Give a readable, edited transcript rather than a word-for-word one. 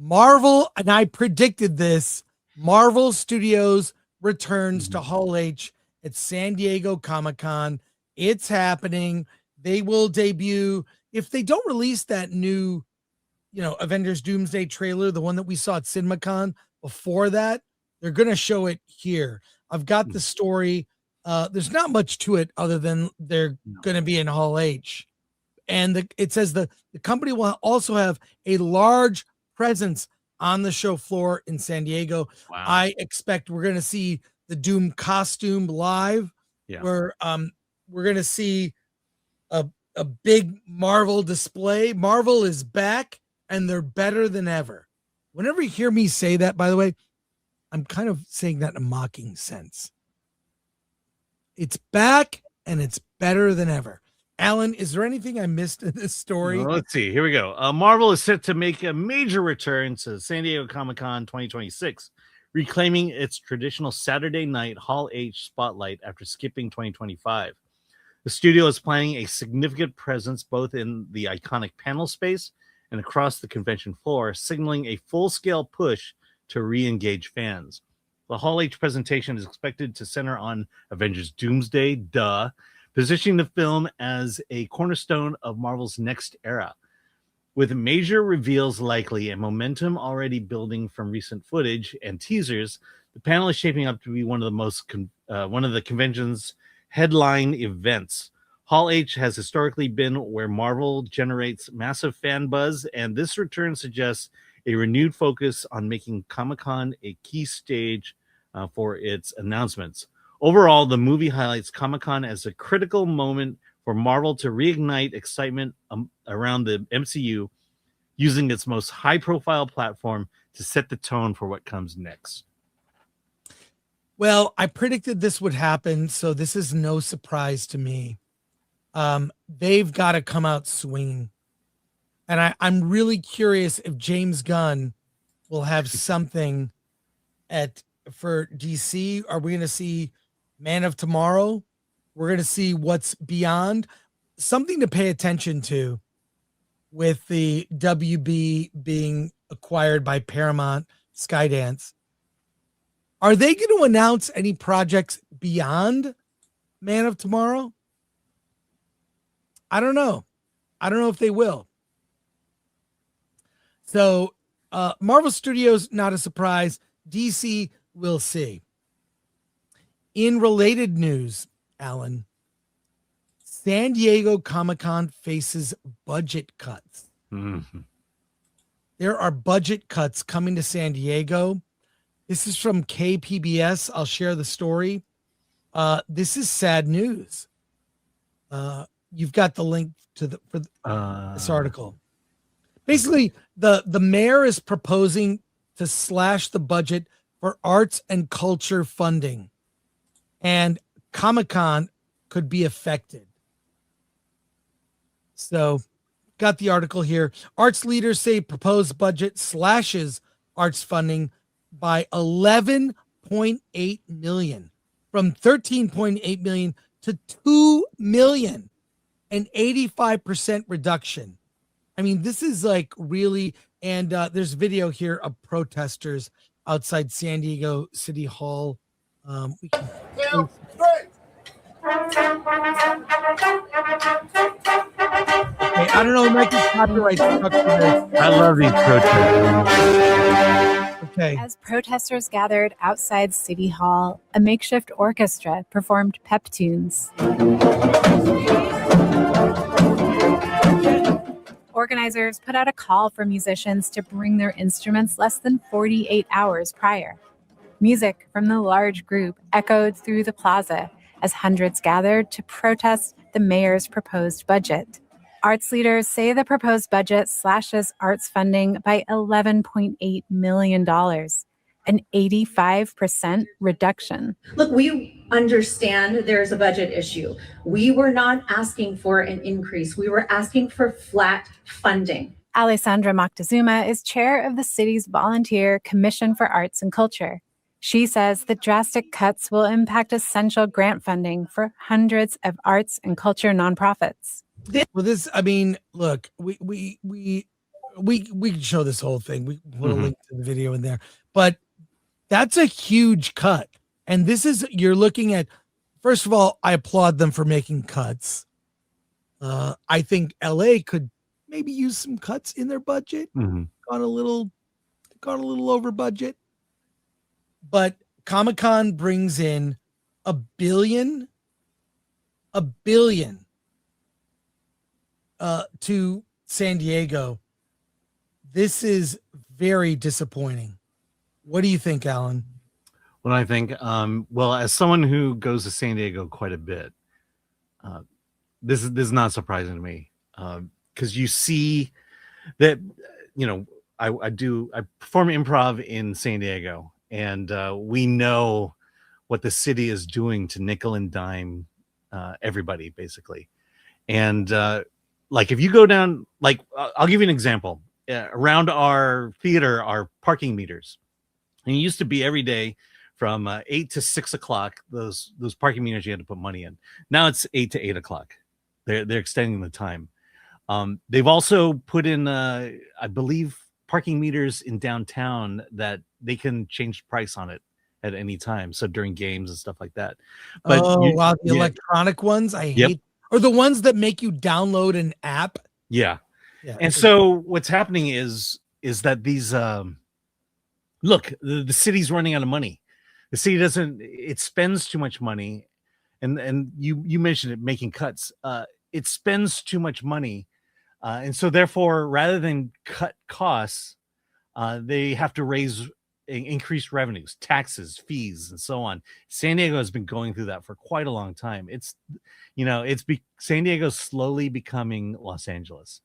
Marvel, and I predicted this, Marvel Studios returns to Hall H at San Diego Comic-Con. It's happening. They will debut. If they don't release that new, Avengers Doomsday trailer, the one that we saw at CinemaCon before that, they're going to show it here. I've got the story. There's not much to it other than they're going to be in Hall H. And it says the company will also have a large presence on the show floor in San Diego. Wow. I expect we're going to see the Doom costume live. Yeah. We're going to see a big Marvel display. Marvel is back and they're better than ever. Whenever you hear me say that, by the way, I'm kind of saying that in a mocking sense. It's back and it's better than ever. Alan, is there anything I missed in this story? Well, let's see. Here we go. Marvel is set to make a major return to San Diego Comic-Con 2026, reclaiming its traditional Saturday night Hall H spotlight after skipping 2025. The studio is planning a significant presence both in the iconic panel space and across the convention floor, signaling a full-scale push to re-engage fans. The Hall H presentation is expected to center on Avengers Doomsday, positioning the film as a cornerstone of Marvel's next era. With major reveals likely and momentum already building from recent footage and teasers, the panel is shaping up to be one of the convention's headline events. Hall H has historically been where Marvel generates massive fan buzz, and this return suggests a renewed focus on making Comic-Con a key stage for its announcements. Overall, the movie highlights Comic-Con as a critical moment for Marvel to reignite excitement around the MCU, using its most high-profile platform to set the tone for what comes next. Well, I predicted this would happen, so this is no surprise to me. They've got to come out swinging. And I'm really curious if James Gunn will have something for DC. Are we going to see Man of Tomorrow? We're going to see what's beyond. Something to pay attention to with the WB being acquired by Paramount Skydance. Are they going to announce any projects beyond Man of Tomorrow? I don't know. I don't know if they will. So Marvel Studios, not a surprise. DC, we'll see. In related news, Alan, San Diego Comic-Con faces budget cuts. Mm-hmm. There are budget cuts coming to San Diego. This is from KPBS. I'll share the story. This is sad news. You've got the link to this article. Basically, the mayor is proposing to slash the budget for arts and culture funding, and Comic-Con could be affected. So, got the article here. Arts leaders say proposed budget slashes arts funding by 11.8 million, from 13.8 million to 2 million, an 85% reduction. I mean, this is like really, and there's video here of protesters outside San Diego City Hall. We can I don't know, it might be copyright struck for this. I love these protests. Okay. As protesters gathered outside City Hall, a makeshift orchestra performed pep tunes. Organizers put out a call for musicians to bring their instruments less than 48 hours prior. Music from the large group echoed through the plaza as hundreds gathered to protest the mayor's proposed budget. Arts leaders say the proposed budget slashes arts funding by $11.8 million, an 85% reduction. Look, we understand there's a budget issue. We were not asking for an increase. We were asking for flat funding. Alessandra Moctezuma is chair of the city's volunteer Commission for Arts and Culture. She says the drastic cuts will impact essential grant funding for hundreds of arts and culture nonprofits. Well, I mean, look, we we can show this whole thing. We can put a link to the video in there, but that's a huge cut. And this is, you're looking at, first of all, I applaud them for making cuts. I think LA could maybe use some cuts in their budget. Gone a little over budget. But Comic-Con brings in $1 billion to San Diego. This is very disappointing. What do you think, Alan? What I think, well, as someone who goes to San Diego quite a bit, this is not surprising to me, because you see that, you know, I perform improv in San Diego, and we know what the city is doing to nickel and dime everybody, basically. And like, if you go down, like, I'll give you an example. Around our theater are parking meters, and it used to be every day from 8 to 6 o'clock. Those parking meters, you had to put money in. Now it's 8 to 8 o'clock. They're extending the time. They've also put in, I believe, parking meters in downtown that they can change the price on it at any time. So during games and stuff like that. But wow, the electronic ones I hate, or the ones that make you download an app. Yeah. And so what's happening is that these look, the city's running out of money. The city it spends too much money, and you mentioned it, making cuts. It spends too much money, and so therefore, rather than cut costs, they have to increase revenues, taxes, fees, and so on. San Diego has been going through that for quite a long time. San Diego's slowly becoming Los Angeles.